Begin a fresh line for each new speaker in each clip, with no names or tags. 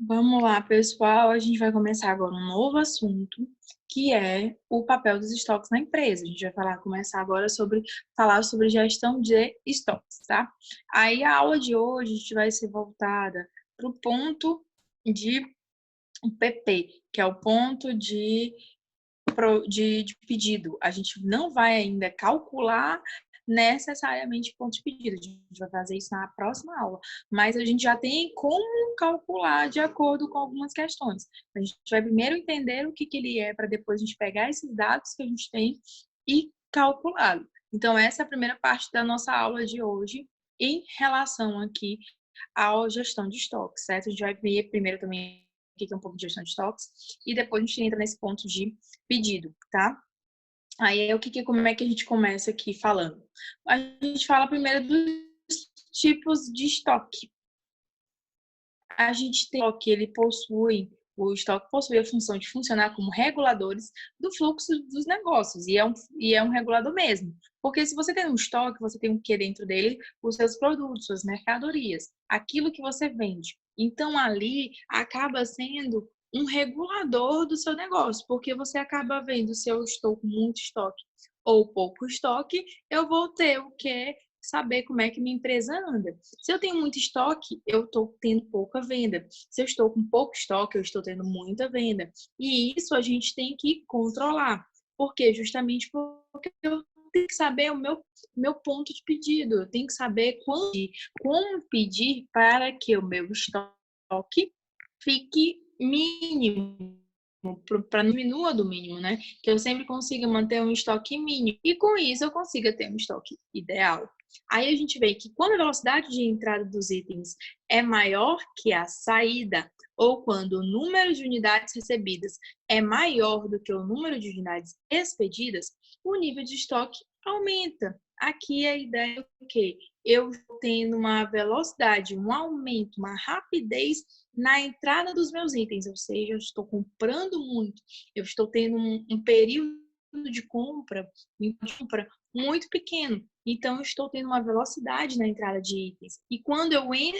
Vamos lá, pessoal. A gente vai começar agora um novo assunto, que é o papel dos estoques na empresa. A gente vai começar agora falar sobre gestão de estoques, tá? Aí a aula de hoje a gente vai ser voltada para o ponto de PP, que é o ponto de pedido. A gente não vai ainda calcular necessariamente ponto de pedido. A gente vai fazer isso na próxima aula. Mas a gente já tem como calcular de acordo com algumas questões. A gente vai primeiro entender o que ele é, para depois a gente pegar esses dados que a gente tem e calculá-lo. Então, essa é a primeira parte da nossa aula de hoje em relação aqui à gestão de estoques, certo? A gente vai ver primeiro também o que é um pouco de gestão de estoques e depois a gente entra nesse ponto de pedido, tá? Aí como é que a gente começa aqui falando? A gente fala primeiro dos tipos de estoque. A gente tem o estoque possui a função de funcionar como reguladores do fluxo dos negócios, e é um regulador mesmo. Porque se você tem um estoque, você tem o que dentro dele? Os seus produtos, suas mercadorias, aquilo que você vende. Então, ali acaba sendo um regulador do seu negócio, porque você acaba vendo se eu estou com muito estoque ou pouco estoque, eu vou ter o que? Saber como é que minha empresa anda. Se eu tenho muito estoque, eu estou tendo pouca venda. Se eu estou com pouco estoque, eu estou tendo muita venda. E isso a gente tem que controlar. Por quê? Justamente porque eu tenho que saber o meu ponto de pedido. Eu tenho que saber como pedir para que o meu estoque fique mínimo, para não diminua do mínimo, né? Que eu sempre consiga manter um estoque mínimo e com isso eu consiga ter um estoque ideal. Aí a gente vê que quando a velocidade de entrada dos itens é maior que a saída, ou quando o número de unidades recebidas é maior do que o número de unidades expedidas, o nível de estoque aumenta. Aqui a ideia é que eu tendo uma velocidade, um aumento, uma rapidez na entrada dos meus itens, ou seja, eu estou comprando muito, eu estou tendo um período de compra muito pequeno. Então, eu estou tendo uma velocidade na entrada de itens. E quando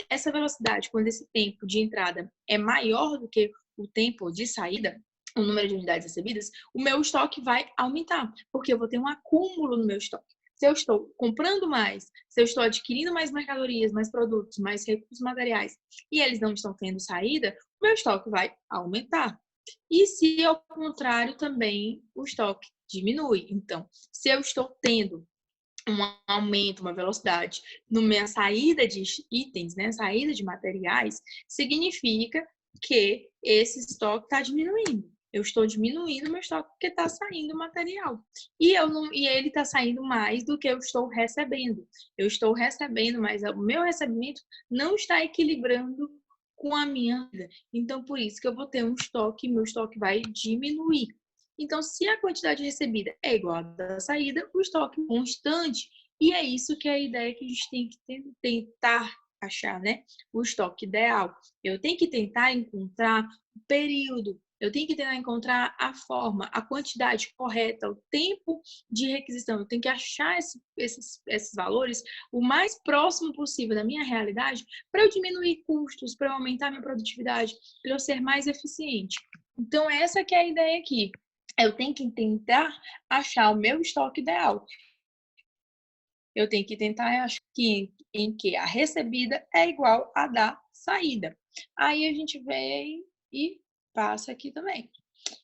essa velocidade, quando esse tempo de entrada é maior do que o tempo de saída, o número de unidades recebidas, o meu estoque vai aumentar, porque eu vou ter um acúmulo no meu estoque. Se eu estou comprando mais, se eu estou adquirindo mais mercadorias, mais produtos, mais recursos materiais, e eles não estão tendo saída, o meu estoque vai aumentar. E se ao contrário também o estoque diminui. Então, se eu estou tendo um aumento, uma velocidade na minha saída de itens, né, saída de materiais, significa que esse estoque está diminuindo. Eu estou diminuindo meu estoque porque está saindo material. E ele está saindo mais do que eu estou recebendo. Eu estou recebendo, mas o meu recebimento não está equilibrando com a minha vida. Então, por isso que eu vou ter um estoque, meu estoque vai diminuir. Então, se a quantidade recebida é igual à da saída, o estoque é constante. E é isso que é a ideia que a gente tem que tentar achar, né? O estoque ideal. Eu tenho que tentar encontrar o período, eu tenho que tentar encontrar a forma, a quantidade correta, o tempo de requisição. Eu tenho que achar esses valores o mais próximo possível da minha realidade para eu diminuir custos, para eu aumentar minha produtividade, para eu ser mais eficiente. Então, essa que é a ideia aqui. Eu tenho que tentar achar o meu estoque ideal. Eu tenho que tentar achar em que a recebida é igual à da saída. Aí a gente vem e passa aqui também.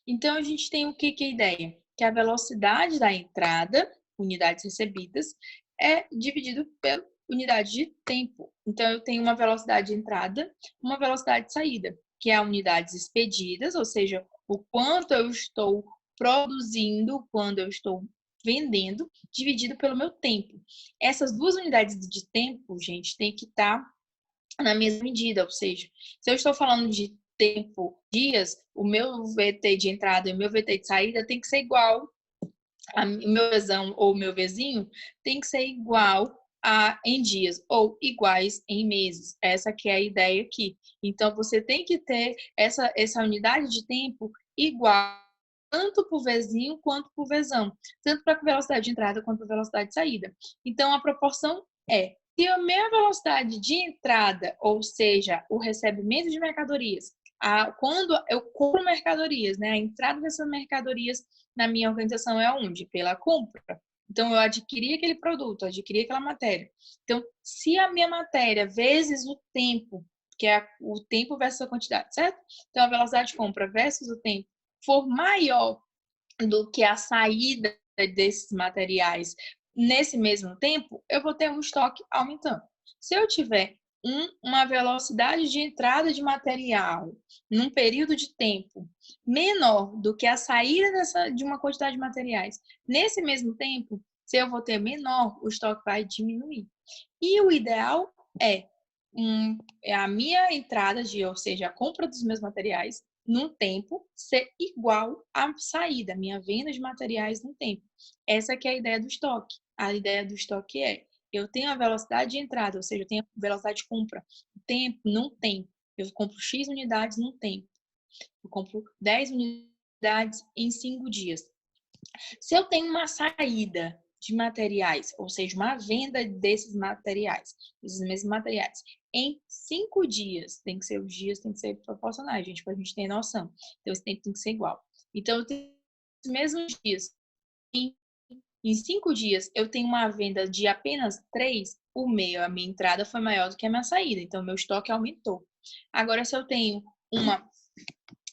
Então, a gente tem o que é a ideia? Que a velocidade da entrada, unidades recebidas, é dividido pela unidade de tempo. Então, eu tenho uma velocidade de entrada, uma velocidade de saída, que é unidades expedidas, ou seja, o quanto eu estou produzindo, quando eu estou vendendo, dividido pelo meu tempo. Essas duas unidades de tempo, gente, tem que estar na mesma medida, ou seja, se eu estou falando de tempo, dias, o meu VT de entrada e o meu VT de saída tem que ser igual, o meu vezão ou o meu vezinho tem que ser igual em dias ou iguais em meses. Essa que é a ideia aqui. Então, você tem que ter essa unidade de tempo igual tanto para o vezinho quanto para o vezão, tanto para a velocidade de entrada quanto para a velocidade de saída. Então, a proporção é Se a minha velocidade de entrada, ou seja, o recebimento de mercadorias, quando eu compro mercadorias, né, a entrada dessas mercadorias na minha organização é onde? Pela compra. Então, eu adquiri aquele produto, adquiri aquela matéria. Então, se a minha matéria vezes o tempo, que é o tempo versus a quantidade, certo? Então, a velocidade de compra versus o tempo for maior do que a saída desses materiais nesse mesmo tempo, eu vou ter um estoque aumentando. Se eu tiver uma velocidade de entrada de material num período de tempo menor do que a saída de uma quantidade de materiais, nesse mesmo tempo, se eu vou ter menor, o estoque vai diminuir. E o ideal é a minha entrada, ou seja, a compra dos meus materiais, num tempo ser igual à saída, minha venda de materiais num tempo. Essa que é a ideia do estoque. A ideia do estoque eu tenho a velocidade de entrada, ou seja, eu tenho a velocidade de compra, tempo num tempo. Eu compro X unidades num tempo. Eu compro 10 unidades em 5 dias. Se eu tenho uma saída de materiais, ou seja, uma venda desses materiais, desses mesmos materiais, em 5 dias, tem que ser os dias, tem que ser proporcionais, gente, para a gente ter noção. Então, esse tempo tem que ser igual. Então, eu tenho os mesmos dias. Em 5 dias, eu tenho uma venda de apenas 3, a minha entrada foi maior do que a minha saída, então, meu estoque aumentou. Agora, se eu tenho uma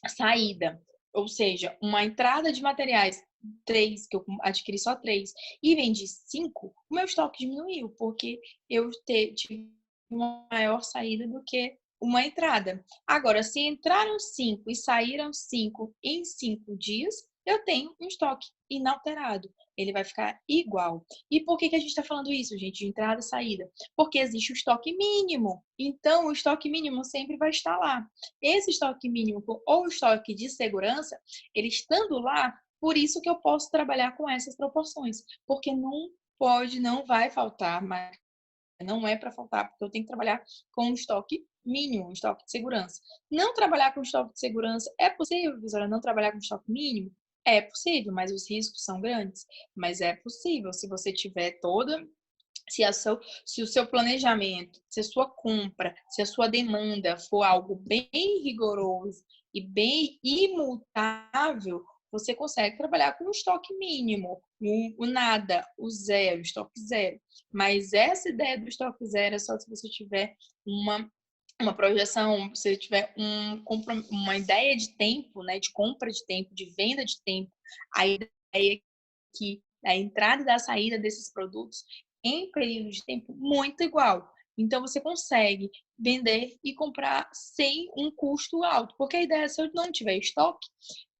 saída, ou seja, uma entrada de materiais 3, que eu adquiri só 3, e vendi 5, o meu estoque diminuiu, porque eu tive uma maior saída do que uma entrada. Agora, se entraram 5 e saíram 5 em 5 dias, eu tenho um estoque inalterado. Ele vai ficar igual. E por que a gente está falando isso, gente, de entrada e saída? Porque existe o estoque mínimo. Então, o estoque mínimo sempre vai estar lá. Esse estoque mínimo ou estoque de segurança, ele estando lá, por isso que eu posso trabalhar com essas proporções. Porque não vai faltar, mas não é para faltar, porque eu tenho que trabalhar com um estoque mínimo, um estoque de segurança. Não trabalhar com estoque de segurança é possível, professora? Não trabalhar com estoque mínimo? É possível, mas os riscos são grandes. Mas é possível, se você tiver se o seu planejamento, se a sua compra, se a sua demanda for algo bem rigoroso e bem imutável, você consegue trabalhar com um estoque mínimo, o nada, o zero, estoque zero. Mas essa ideia do estoque zero é só se você tiver uma projeção, se você tiver uma ideia de tempo, né, de compra de tempo, de venda de tempo, a ideia é que a entrada e da saída desses produtos em período de tempo muito igual. Então, você consegue vender e comprar sem um custo alto. Porque a ideia é, se eu não tiver estoque,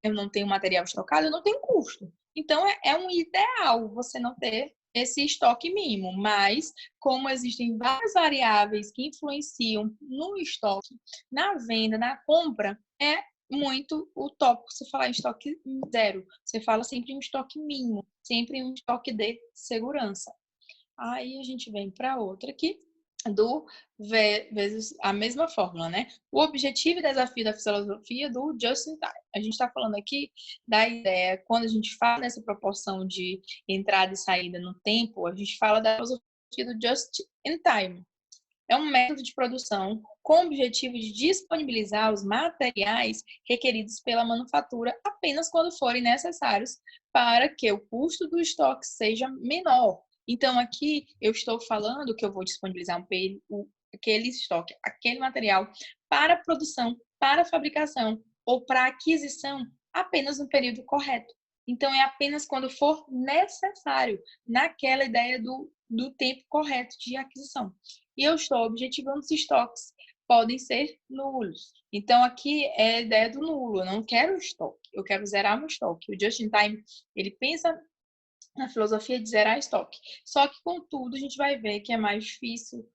eu não tenho material estocado, eu não tenho custo. Então, é um ideal você não ter esse estoque mínimo. Mas, como existem várias variáveis que influenciam no estoque, na venda, na compra, é muito utópico você falar em estoque zero. Você fala sempre em um estoque mínimo, sempre em um estoque de segurança. Aí a gente vem para outra aqui, vezes a mesma fórmula, né? O objetivo e desafio da filosofia do just in time. A gente está falando aqui da ideia, quando a gente fala nessa proporção de entrada e saída no tempo, a gente fala da filosofia do just in time. É um método de produção com o objetivo de disponibilizar os materiais requeridos pela manufatura apenas quando forem necessários para que o custo do estoque seja menor. Então, aqui eu estou falando que eu vou disponibilizar aquele estoque, aquele material para produção, para fabricação ou para aquisição apenas no período correto. Então, é apenas quando for necessário, naquela ideia do tempo correto de aquisição. E eu estou objetivando se estoques podem ser nulos. Então, aqui é a ideia do nulo. Eu não quero estoque, eu quero zerar meu estoque. O Just in Time, ele pensa na filosofia de zerar estoque. Só que, contudo, a gente vai ver que é mais difícil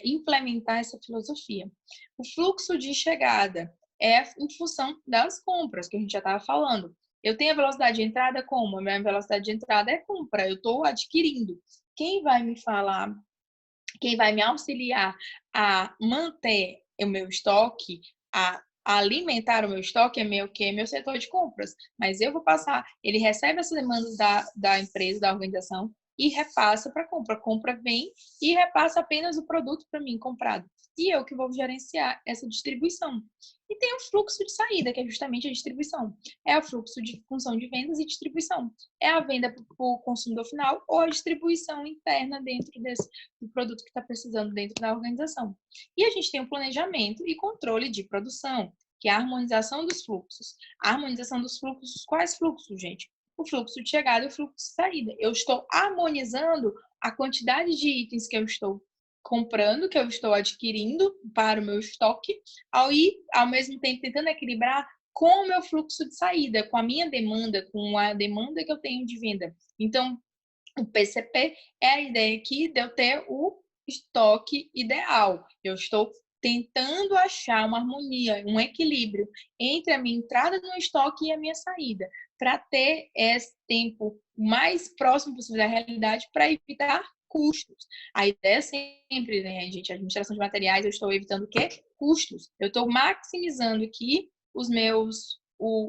implementar essa filosofia. O fluxo de chegada é em função das compras, que a gente já estava falando. Eu tenho a velocidade de entrada como? A minha velocidade de entrada é compra, eu estou adquirindo. Quem vai me falar, quem vai me auxiliar a manter o meu estoque, a alimentar o meu estoque é meu setor de compras. Mas eu vou passar, ele recebe essa demanda da empresa, da organização, e repassa para a compra. A compra vem e repassa apenas o produto para mim comprado. E eu que vou gerenciar essa distribuição. E tem o fluxo de saída, que é justamente a distribuição. É o fluxo de função de vendas e distribuição. É a venda para o consumidor final ou a distribuição interna dentro do produto que está precisando dentro da organização. E a gente tem o planejamento e controle de produção, que é a harmonização dos fluxos. A harmonização dos fluxos, quais fluxos, gente? O fluxo de chegada e o fluxo de saída. Eu estou harmonizando a quantidade de itens que eu estou comprando, que eu estou adquirindo para o meu estoque, ao mesmo tempo tentando equilibrar com o meu fluxo de saída, com a minha demanda, com a demanda que eu tenho de venda. Então, o PCP é a ideia aqui de eu ter o estoque ideal. Eu estou tentando achar uma harmonia, um equilíbrio entre a minha entrada no estoque e a minha saída, para ter esse tempo mais próximo possível da realidade para evitar custos. A ideia é sempre, né, gente, administração de materiais, eu estou evitando o quê? Custos. Eu estou maximizando aqui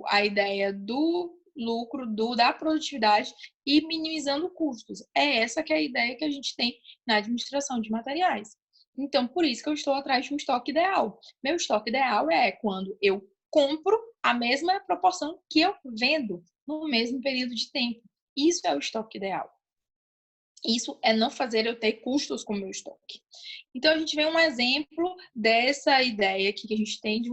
a ideia do lucro, da produtividade e minimizando custos. É essa que é a ideia que a gente tem na administração de materiais. Então, por isso que eu estou atrás de um estoque ideal. Meu estoque ideal é quando eu compro a mesma proporção que eu vendo no mesmo período de tempo. Isso é o estoque ideal. Isso é não fazer eu ter custos com o meu estoque. Então, a gente vê um exemplo dessa ideia aqui que a gente tem de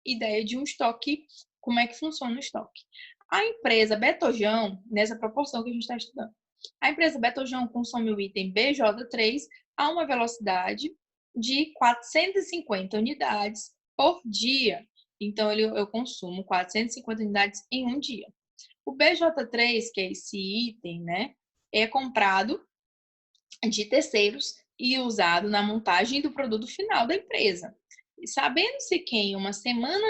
ideia de um estoque, como é que funciona o estoque. A empresa Betojão, nessa proporção que a gente está estudando, a empresa Betojão consome o item BJ3 a uma velocidade de 450 unidades por dia. Então, eu consumo 450 unidades em um dia. O BJ3, que é esse item, né, é comprado de terceiros e usado na montagem do produto final da empresa. Sabendo-se que em uma semana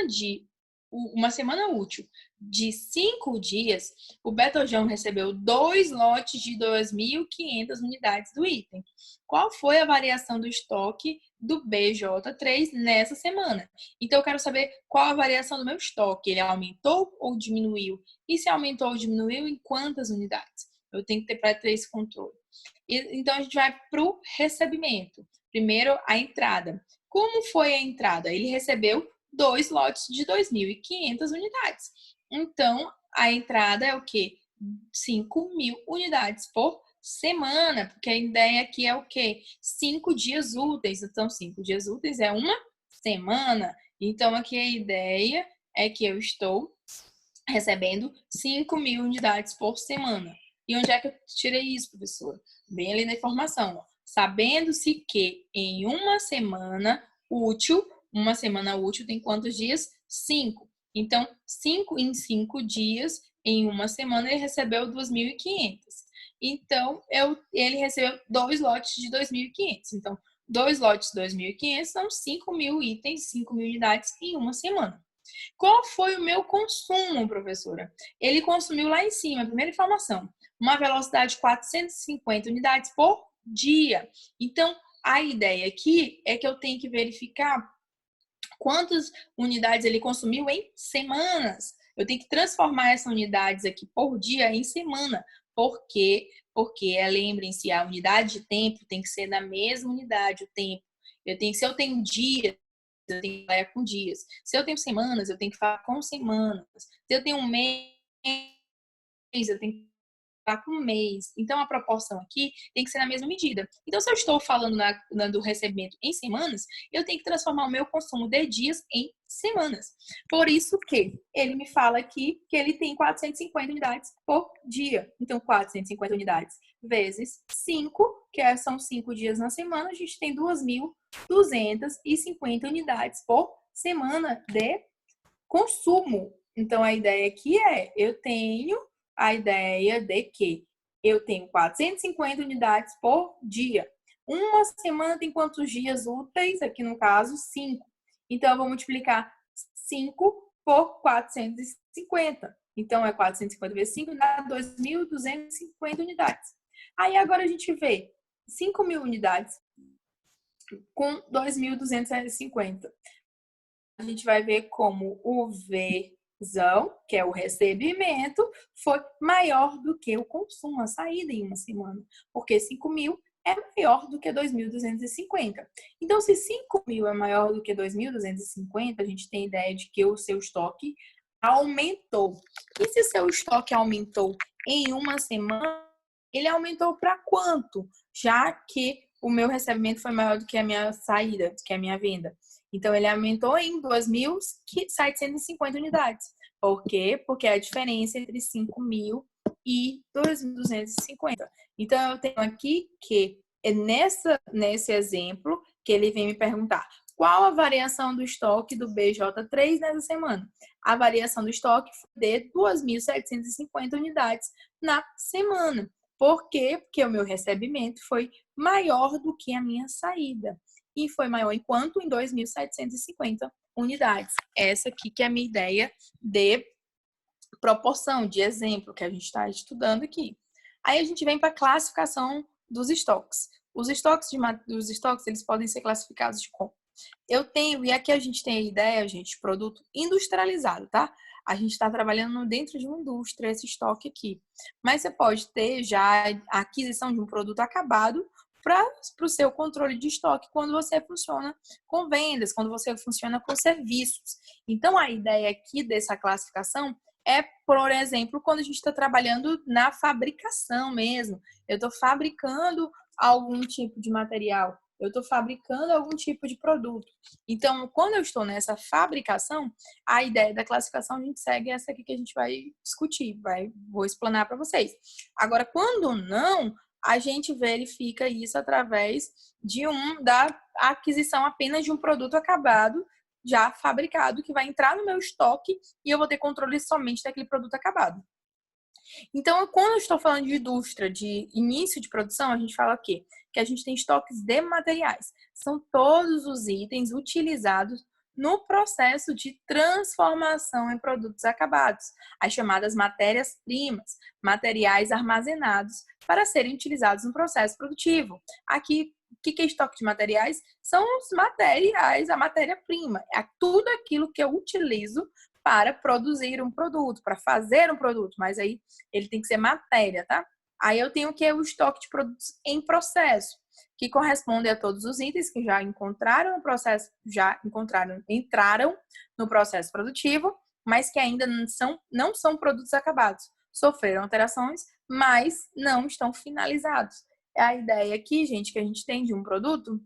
útil de 5 dias, o Betojão recebeu 2 lotes de 2.500 unidades do item. Qual foi a variação do estoque do BJ3 nessa semana? Então, eu quero saber qual a variação do meu estoque. Ele aumentou ou diminuiu? E se aumentou ou diminuiu, em quantas unidades? Eu tenho que ter para ter esse controle. Então, a gente vai para o recebimento. Primeiro, a entrada. Como foi a entrada? Ele recebeu 2 lotes de 2.500 unidades. Então, a entrada é o quê? 5.000 unidades por semana, porque a ideia aqui é o quê? 5 dias úteis. Então, 5 dias úteis é uma semana. Então, aqui a ideia é que eu estou recebendo 5.000 unidades por semana. E onde é que eu tirei isso, professora? Bem ali na informação. Sabendo-se que em uma semana útil tem quantos dias? 5. Então, 5 em 5 dias, em uma semana, ele recebeu 2.500. Então, ele recebeu 2 lotes de 2.500. Então, 2 lotes de 2.500 são 5.000 itens, 5.000 unidades em uma semana. Qual foi o meu consumo, professora? Ele consumiu lá em cima, a primeira informação, uma velocidade de 450 unidades por dia. Então, a ideia aqui é que eu tenho que verificar quantas unidades ele consumiu em semanas. Eu tenho que transformar essas unidades aqui por dia em semana. Por quê? Porque, lembrem-se, a unidade de tempo tem que ser na mesma unidade, o tempo. Se eu tenho dias, eu tenho que falar com dias. Se eu tenho semanas, eu tenho que falar com semanas. Se eu tenho um mês, eu tenho que falar com um mês. Então, a proporção aqui tem que ser na mesma medida. Então, se eu estou falando do recebimento em semanas, eu tenho que transformar o meu consumo de dias em semanas. Por isso que ele me fala aqui que ele tem 450 unidades por dia. Então, 450 unidades vezes 5, que são 5 dias na semana, a gente tem 2.250 unidades por semana de consumo. Então, a ideia aqui eu tenho a ideia de que eu tenho 450 unidades por dia. Uma semana tem quantos dias úteis? Aqui no caso, 5. Então, eu vou multiplicar 5 por 450. Então, é 450 vezes 5 dá 2.250 unidades. Aí, agora a gente vê 5.000 unidades com 2.250. A gente vai ver como o V
que é o recebimento, foi maior do que o consumo, a saída em uma semana. Porque 5.000 é maior do que 2.250. Então, se 5.000 é maior do que 2.250, a gente tem ideia de que o seu estoque aumentou. E se seu estoque aumentou em uma semana, ele aumentou para quanto? Já que o meu recebimento foi maior do que a minha saída, do que a minha venda. Então, ele aumentou em 2.750 unidades. Por quê? Porque é a diferença entre 5.000 e 2.250. Então, eu tenho aqui que é nesse exemplo que ele vem me perguntar qual a variação do estoque do BJ3 nessa semana. A variação do estoque foi de 2.750 unidades na semana. Por quê? Porque o meu recebimento foi maior do que a minha saída. E foi maior em quanto? Em 2.750 unidades. Essa aqui que é a minha ideia de proporção, de exemplo que a gente está estudando aqui. Aí a gente vem para a classificação dos estoques. Os estoques, eles podem ser classificados de como? Eu tenho, e aqui a gente tem a ideia, gente, de produto industrializado, tá? A gente está trabalhando dentro de uma indústria, esse estoque aqui. Mas você pode ter já a aquisição de um produto acabado para o seu controle de estoque quando você funciona com vendas, quando você funciona com serviços. Então, a ideia aqui dessa classificação é, por exemplo, quando a gente está trabalhando na fabricação mesmo. Eu estou fabricando algum tipo de material, eu estou fabricando algum tipo de produto. Então, quando eu estou nessa fabricação, a ideia da classificação a gente segue essa aqui que a gente vai discutir, vou explanar para vocês. Agora, quando não, a gente verifica isso através da aquisição apenas de um produto acabado, já fabricado, que vai entrar no meu estoque e eu vou ter controle somente daquele produto acabado. Então, quando eu estou falando de indústria, de início de produção, a gente fala o quê? Que a gente tem estoques de materiais. São todos os itens utilizados no processo de transformação em produtos acabados, as chamadas matérias-primas, materiais armazenados para serem utilizados no processo produtivo. Aqui, o que é estoque de materiais? São os materiais, a matéria-prima, é tudo aquilo que eu utilizo para produzir um produto, para fazer um produto, mas aí ele tem que ser matéria, tá? Aí eu tenho que o estoque de produtos em processo, que corresponde a todos os itens que já entraram no processo produtivo, mas que ainda não são produtos acabados. Sofreram alterações, mas não estão finalizados. É a ideia aqui, gente, que a gente tem de um produto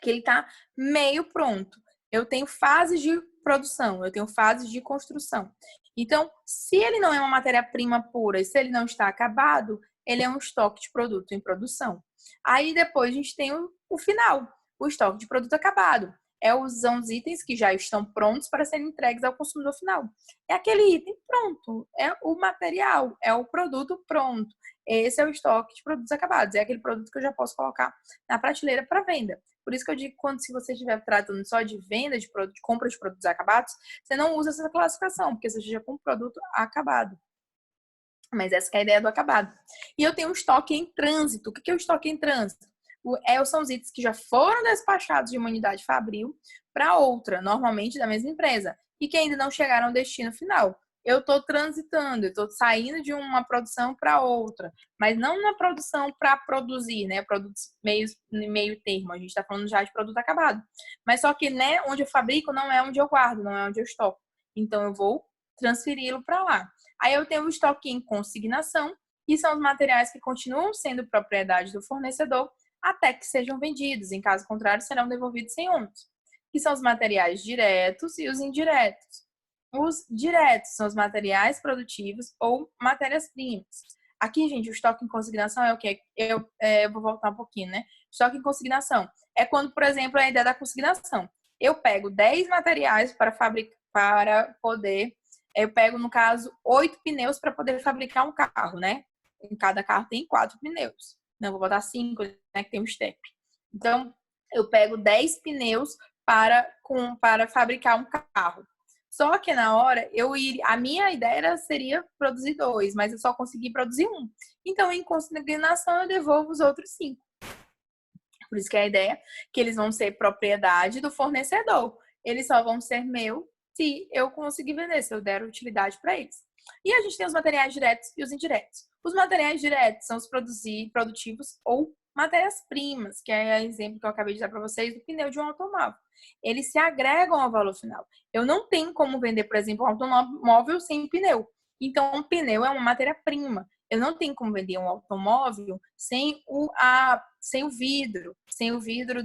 que ele está meio pronto. Eu tenho fases de produção, eu tenho fases de construção. Então, se ele não é uma matéria-prima pura e se ele não está acabado, ele é um estoque de produto em produção. Aí depois a gente tem o final, o estoque de produto acabado. São os itens que já estão prontos para serem entregues ao consumidor final. É aquele item pronto, é o material, é o produto pronto. Esse é o estoque de produtos acabados, é aquele produto que eu já posso colocar na prateleira para venda. Por isso que eu digo que se você estiver tratando só de venda de produto, de compra de produtos acabados, você não usa essa classificação, porque você já compra um produto acabado. Mas essa é a ideia do acabado. E eu tenho um estoque em trânsito. O que é o estoque em trânsito? São os itens que já foram despachados de uma unidade fabril para outra, normalmente da mesma empresa, e que ainda não chegaram ao destino final. Eu estou transitando, eu estou saindo de uma produção para outra, mas não na produção para produzir, né? Produtos meio termo, a gente está falando já de produto acabado. Mas só que, né, onde eu fabrico não é onde eu guardo, não é onde eu estoco. Então eu vou transferi-lo para lá. Aí eu tenho o estoque em consignação, que são os materiais que continuam sendo propriedade do fornecedor até que sejam vendidos. Em caso contrário, serão devolvidos sem ônus. Que são os materiais diretos e os indiretos. Os diretos são os materiais produtivos ou matérias-primas. Aqui, gente, o estoque em consignação é o quê? Eu vou voltar um pouquinho, né? Estoque em consignação é quando, por exemplo, a ideia da consignação. Eu pego 10 materiais para fabricar, para poder eu pego, no caso, 8 pneus para poder fabricar um carro, né? Em cada carro tem 4 pneus. Não, vou botar 5, né? Que tem um step. Então, eu pego 10 pneus para fabricar um carro. Só que na hora, a minha ideia seria produzir 2, mas eu só consegui produzir 1. Então, em consignação, eu devolvo os outros 5. Por isso que a ideia é que eles vão ser propriedade do fornecedor. Eles só vão ser meu se eu conseguir vender, se eu der utilidade para eles. E a gente tem os materiais diretos e os indiretos. Os materiais diretos são os produtivos ou matérias-primas, que é o exemplo que eu acabei de dar para vocês do pneu de um automóvel. Eles se agregam ao valor final. Eu não tenho como vender, por exemplo, um automóvel sem pneu. Então, um pneu é uma matéria-prima. Eu não tenho como vender um automóvel sem o vidro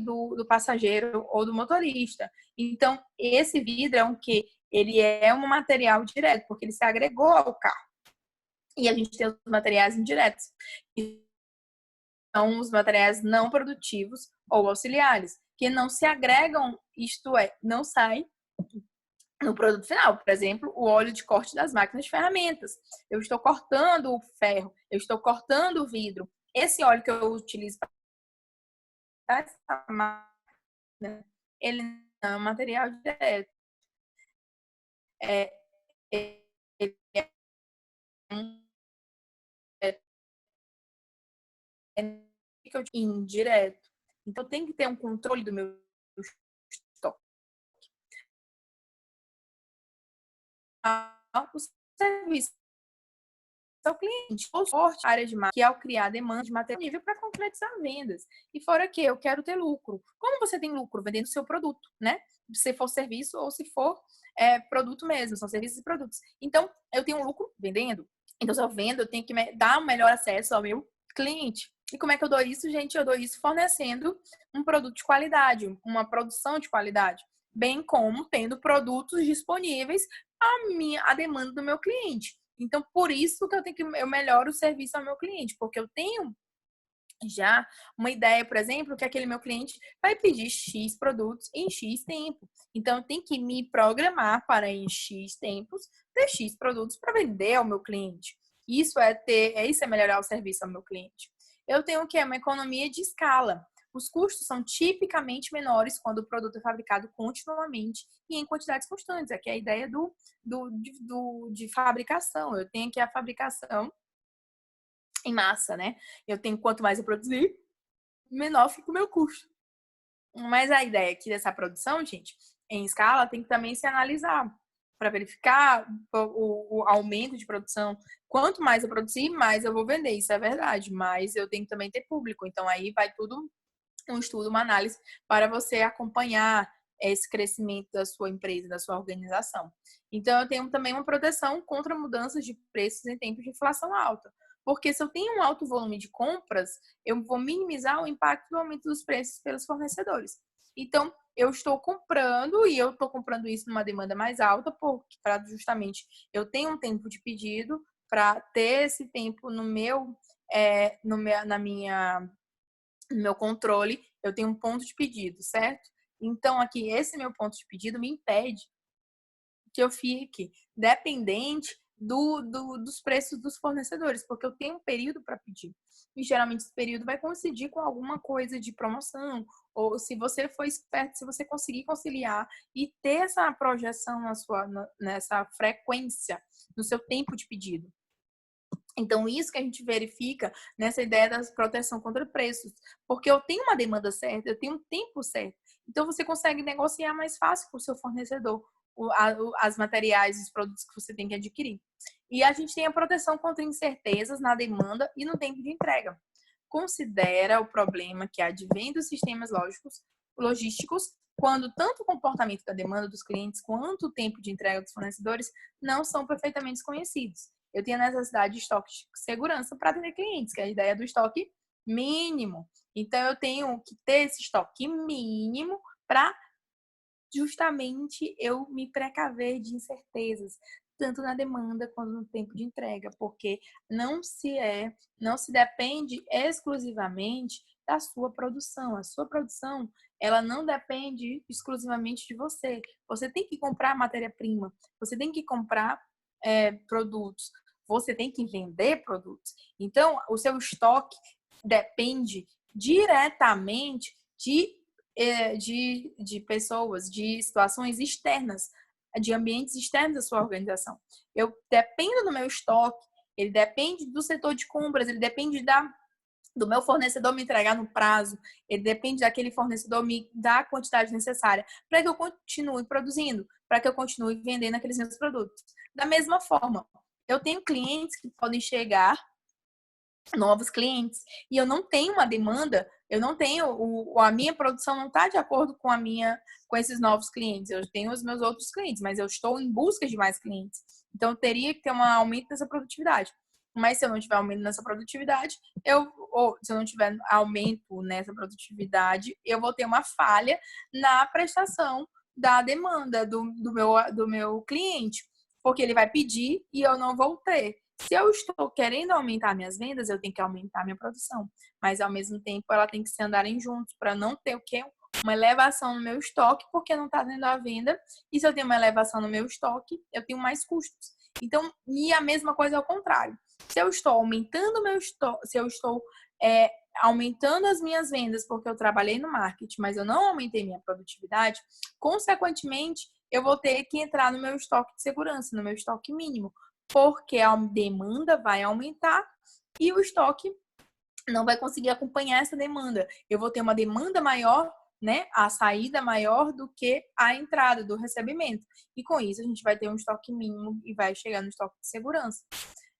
do passageiro ou do motorista. Então, esse vidro é um que ele é um material direto, porque ele se agregou ao carro. E a gente tem os materiais indiretos, que são os materiais não produtivos ou auxiliares, que não se agregam, isto é, não saem no produto final. Por exemplo, o óleo de corte das máquinas de ferramentas. Eu estou cortando o ferro, eu estou cortando o vidro. Esse óleo que eu utilizo para essa máquina, ele não é um material direto. Ele é indireto. Então, tem que ter um controle do meu estoque. O serviço ao cliente, ou sorte, área de marketing, que é o criar demanda de material nível para concretizar vendas. E fora que eu quero ter lucro. Como você tem lucro? Vendendo seu produto, né? Se for serviço ou se for produto mesmo, são serviços e produtos. Então, eu tenho um lucro vendendo. Então, se eu vendo, eu tenho que dar um melhor acesso ao meu cliente. E como é que eu dou isso, gente? Eu dou isso fornecendo um produto de qualidade, uma produção de qualidade, bem como tendo produtos disponíveis à demanda do meu cliente. Então, por isso que eu melhoro o serviço ao meu cliente, porque eu tenho já uma ideia, por exemplo, que aquele meu cliente vai pedir X produtos em X tempo. Então, eu tenho que me programar para em X tempos ter X produtos para vender ao meu cliente. Isso é melhorar o serviço ao meu cliente. Eu tenho o que é uma economia de escala. Os custos são tipicamente menores quando o produto é fabricado continuamente e em quantidades constantes. Aqui é a ideia de fabricação. Eu tenho aqui a fabricação em massa, né? Eu tenho quanto mais eu produzir, menor fica o meu custo. Mas a ideia aqui dessa produção, gente, em escala, tem que também se analisar para verificar o aumento de produção. Quanto mais eu produzir, mais eu vou vender, isso é verdade. Mas eu tenho que também ter público. Então, aí vai tudo um estudo, uma análise para você acompanhar esse crescimento da sua empresa, da sua organização. Então, eu tenho também uma proteção contra mudanças de preços em tempos de inflação alta. Porque se eu tenho um alto volume de compras, eu vou minimizar o impacto do aumento dos preços pelos fornecedores. Então, eu estou comprando e eu estou comprando isso numa demanda mais alta, para justamente eu tenho um tempo de pedido para ter esse tempo no meu controle, eu tenho um ponto de pedido, certo? Então, aqui, esse meu ponto de pedido me impede que eu fique dependente dos preços dos fornecedores, porque eu tenho um período para pedir. E geralmente esse período vai coincidir com alguma coisa de promoção, ou se você for esperto, se você conseguir conciliar e ter essa projeção nessa frequência, no seu tempo de pedido. Então, isso que a gente verifica nessa ideia da proteção contra preços. Porque eu tenho uma demanda certa, eu tenho um tempo certo. Então, você consegue negociar mais fácil com o seu fornecedor as materiais, os produtos que você tem que adquirir. E a gente tem a proteção contra incertezas na demanda e no tempo de entrega. Considera o problema que advém dos sistemas logísticos quando tanto o comportamento da demanda dos clientes quanto o tempo de entrega dos fornecedores não são perfeitamente conhecidos. Eu tenho a necessidade de estoque de segurança para atender clientes, que é a ideia do estoque mínimo. Então, eu tenho que ter esse estoque mínimo para justamente eu me precaver de incertezas, tanto na demanda quanto no tempo de entrega, porque não se depende exclusivamente da sua produção. A sua produção, ela não depende exclusivamente de você. Você tem que comprar matéria-prima, você tem que comprar produtos, você tem que vender produtos. Então, o seu estoque depende diretamente de pessoas, de situações externas, de ambientes externos da sua organização. Eu dependo do meu estoque, ele depende do setor de compras, ele depende do meu fornecedor me entregar no prazo, ele depende daquele fornecedor me dar a quantidade necessária para que eu continue produzindo, para que eu continue vendendo aqueles meus produtos. Da mesma forma, eu tenho clientes que podem chegar, novos clientes, e eu não tenho uma demanda, eu não tenho, a minha produção não está de acordo com esses novos clientes. Eu tenho os meus outros clientes, mas eu estou em busca de mais clientes. Então, eu teria que ter um aumento nessa produtividade. Mas se eu não tiver aumento nessa produtividade, ou se eu não tiver aumento nessa produtividade, eu vou ter uma falha na prestação da demanda do meu cliente, porque ele vai pedir e eu não vou ter. Se eu estou querendo aumentar minhas vendas, eu tenho que aumentar minha produção. Mas, ao mesmo tempo, ela tem que se andarem juntos para não ter o quê? Uma elevação no meu estoque, porque não está tendo a venda. E se eu tenho uma elevação no meu estoque, eu tenho mais custos. Então, e a mesma coisa ao contrário. Se eu estou aumentando meu estoque, se eu estou aumentando as minhas vendas porque eu trabalhei no marketing, mas eu não aumentei minha produtividade, consequentemente, eu vou ter que entrar no meu estoque de segurança, no meu estoque mínimo, porque a demanda vai aumentar e o estoque não vai conseguir acompanhar essa demanda. Eu vou ter uma demanda maior, né? A saída maior do que a entrada do recebimento. E com isso a gente vai ter um estoque mínimo e vai chegar no estoque de segurança.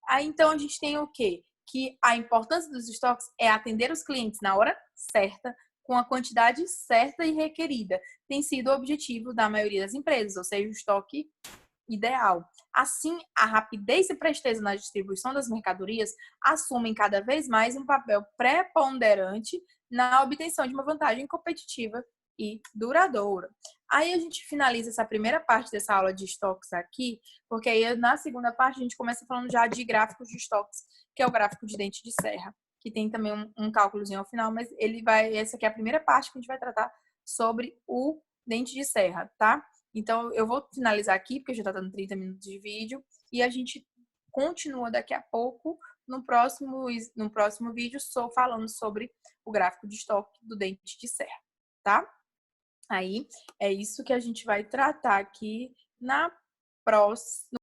Aí então a gente tem o quê? Que a importância dos estoques é atender os clientes na hora certa, com a quantidade certa e requerida. Tem sido o objetivo da maioria das empresas, ou seja, o estoque ideal. Assim, a rapidez e presteza na distribuição das mercadorias assumem cada vez mais um papel preponderante na obtenção de uma vantagem competitiva e duradoura. Aí a gente finaliza essa primeira parte dessa aula de estoques aqui, porque aí na segunda parte a gente começa falando já de gráficos de estoques, que é o gráfico de dente de serra, que tem também um cálculozinho ao final, mas essa aqui é a primeira parte que a gente vai tratar sobre o dente de serra, tá? Então, eu vou finalizar aqui, porque já está dando 30 minutos de vídeo, e a gente continua daqui a pouco no próximo vídeo, falando sobre o gráfico de estoque do dente de serra, tá? Aí, é isso que a gente vai tratar aqui na próxima.